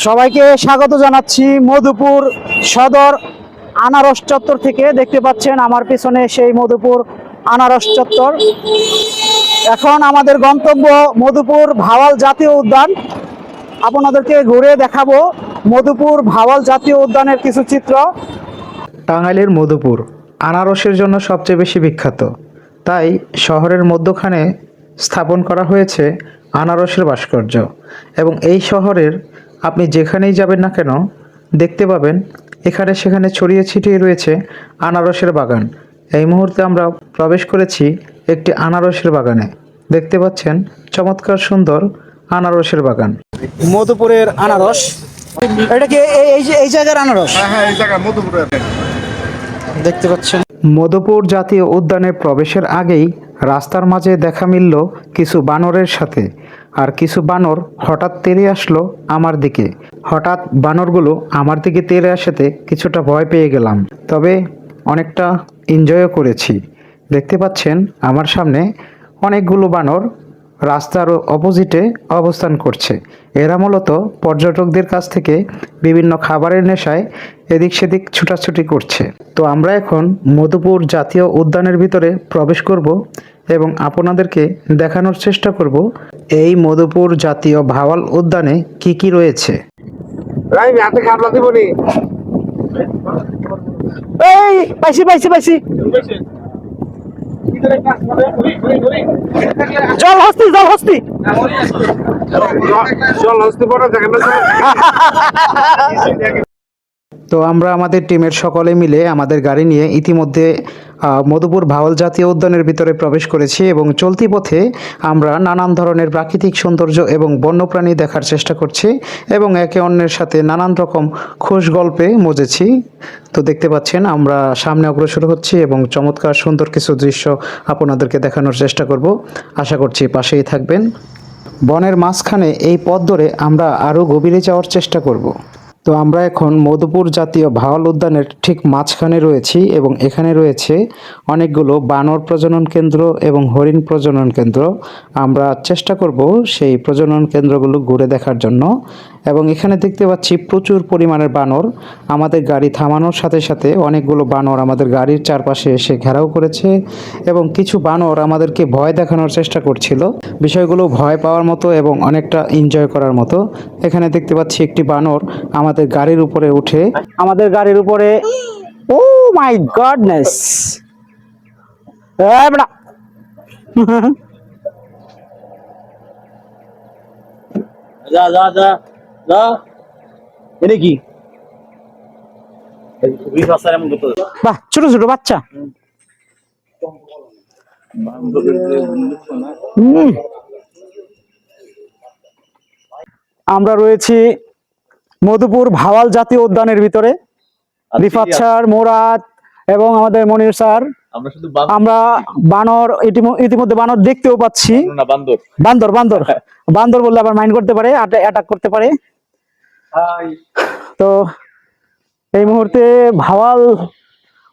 সবাইকে স্বাগত জানাচ্ছি মধুপুর সদর আনারস চত্বর থেকে। দেখতে পাচ্ছেন আমার পিছনে সেই মধুপুর আনারস চত্বর। এখন আমাদের গন্তব্য মধুপুর ভাওয়াল জাতীয় উদ্যান। আপনাদেরকে ঘুরে দেখাবো মধুপুর ভাওয়াল জাতীয় উদ্যানের কিছু চিত্র। টাঙ্গাইলের মধুপুর আনারসের জন্য সবচেয়ে বেশি বিখ্যাত, তাই শহরের মধ্যখানে স্থাপন করা হয়েছে আনারসের ভাস্কর্য। এবং এই শহরের আপনি যেখানেই যাবেন না কেন দেখতে পাবেন এখানে সেখানে ছড়িয়ে ছিটিয়ে রয়েছে আনারসের বাগান। এই মুহূর্তে আমরা প্রবেশ করেছি একটি আনারসের বাগানে। দেখতে পাচ্ছেন চমৎকার সুন্দর আনারসের বাগান। মধুপুরের আনারস, এটা কি এই জায়গার আনারস? হ্যাঁ, এই জায়গা মধুপুরের। দেখতে পাচ্ছেন মধুপুর জাতীয় উদ্যানে প্রবেশের আগেই রাস্তার মাঝে দেখা মিলল কিছু বানরের সাথে। আর কিছু বানর হঠাৎ তেড়ে আসলো আমার দিকে। হঠাৎ বানরগুলো আমার দিকে তেড়ে আসাতে কিছুটা ভয় পেয়ে গেলাম, তবে অনেকটা এনজয়ও করেছি। দেখতে পাচ্ছেন আমার সামনে অনেকগুলো বানর রাস্তার অপোজিটে অবস্থান করছে। এরা মূলত পর্যটকদের কাছ থেকে বিভিন্ন খাবারের নেশায় এদিক সেদিক ছুটাছুটি করছে। তো আমরা এখন মধুপুর জাতীয় উদ্যানের ভিতরে প্রবেশ করব এবং আপনাদেরকে দেখানোর চেষ্টা করব এই মধুপুর জাতীয় ভাওয়াল উদ্যানে কি কি রয়েছে। এই পাইছি পাইছি পাইছি জল হস্তি জল হস্তি। তো আমরা আমাদের টিমের সকলে মিলে আমাদের গাড়ি নিয়ে ইতিমধ্যে মধুপুর ভাওয়াল জাতীয় উদ্যানের ভিতরে প্রবেশ করেছি এবং চলতি পথে আমরা নানান ধরনের প্রাকৃতিক সৌন্দর্য এবং বন্যপ্রাণী দেখার চেষ্টা করছি এবং একে অন্যের সাথে নানান রকম খুশ গল্পে মজেছি। তো দেখতে পাচ্ছেন আমরা সামনে অগ্রসর হচ্ছি এবং চমৎকার সুন্দর কিছু দৃশ্য আপনাদেরকে দেখানোর চেষ্টা করব। আশা করছি পাশেই থাকবেন। বনের মাঝখানে এই পথ ধরে আমরা আরও গভীরে যাওয়ার চেষ্টা করব। তো আমরা এখন মধুপুর জাতীয় ভাওয়াল উদ্যানের ঠিক মাঝখানে রয়েছি এবং এখানে রয়েছে অনেকগুলো বানর প্রজনন কেন্দ্র এবং হরিণ প্রজনন কেন্দ্র। আমরা চেষ্টা করব সেই প্রজনন কেন্দ্রগুলো ঘুরে দেখার জন্য। এবং এখানে দেখতে পাচ্ছি প্রচুর পরিমাণের বানর। আমাদের গাড়ি থামানোর সাথে সাথে অনেকগুলো বানর আমাদের গাড়ির চারপাশে এসে ঘেরাও করেছে এবং কিছু বানর আমাদেরকে ভয় দেখানোর চেষ্টা করছিল। বিষয়গুলো ভয় পাওয়ার মতো এবং অনেকটা এনজয় করার মতো। এখানে দেখতে পাচ্ছি একটি বানর আমাদের গাড়ির উপরে উঠে আমাদের গাড়ির উপরে। ও মাই গডনেস, বড়া যা যা যা যা, এটা কি? বাহ, ছোট ছোট বাচ্চা। আমরা রয়েছি মধুপুর ভাওয়াল জাতীয় উদ্যানের ভিতরে। রিফাত স্যার, মোরাদ এবং আমাদের মনির স্যার। আমরা বানর ইতিমধ্যে বানর দেখতেও পাচ্ছি। বান্দর বান্দর বান্দর বললে আবার মাইন্ড করতে পারে, অ্যাটাক করতে পারে। তো এই মুহূর্তে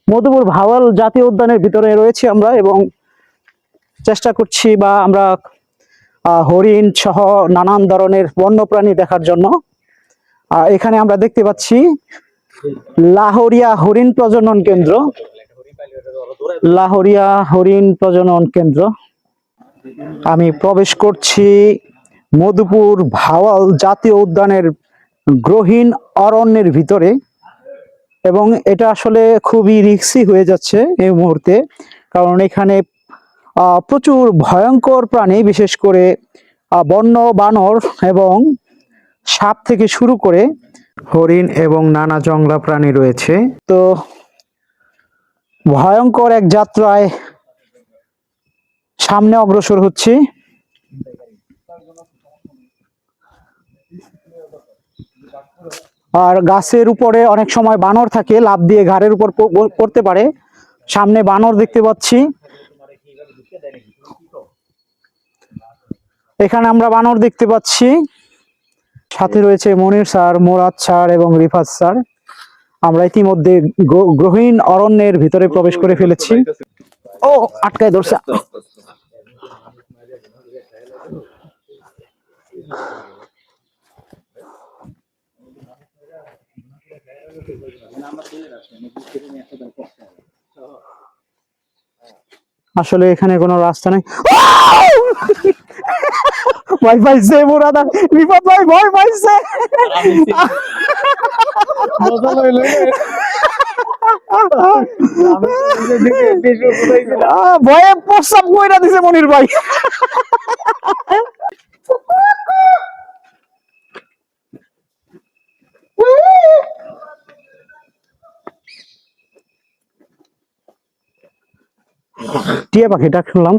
মধুপুর ভাওয়াল জাতীয় উদ্যানের ভিতরে রয়েছি আমরা এবং চেষ্টা করছি বা আমরা হরিণ সহ নানান ধরনের বন্যপ্রাণী দেখার জন্য। এখানে আমরা দেখতে পাচ্ছি লাহোরিয়া হরিণ প্রজনন কেন্দ্র। লাহোরিয়া হরিণ প্রজনন কেন্দ্র। আমি প্রবেশ করছি মধুপুর ভাওয়াল জাতীয় উদ্যানের গ্রহীণ অরণ্যের ভিতরে এবং এটা আসলে খুবই রিস্কি হয়ে যাচ্ছে এই মুহূর্তে, কারণ এখানে প্রচুর ভয়ঙ্কর প্রাণী, বিশেষ করে বন্য বানর এবং সাপ থেকে শুরু করে হরিণ এবং নানা জংলা প্রাণী রয়েছে। তো ভয়ঙ্কর এক যাত্রায় সামনে অগ্রসর হচ্ছি। আর গাছের উপরে অনেক সময় বানর থাকে, লাফ দিয়ে ঘাড়ের উপর পড়তে পারে। সামনে বানর দেখতে পাচ্ছি। এখানে আমরা বানর দেখতে পাচ্ছি। সাথে রয়েছে মনির স্যার, মোরাদ স্যার এবং রিফাত স্যার। আমরা ইতিমধ্যে গ্রহীণ অরণ্যের ভিতরে প্রবেশ করে ফেলেছি। ও আটকায় ধরছে। আসলে এখানে কোনো রাস্তা নেই। ভয় পাইছে মুরাদা, বিপদ ভাই ভয় পাইছে। ভয়ে প্রস্তাব কইরা দিছে মনির ভাই। টিয়া পাখি ডাক শুনলাম।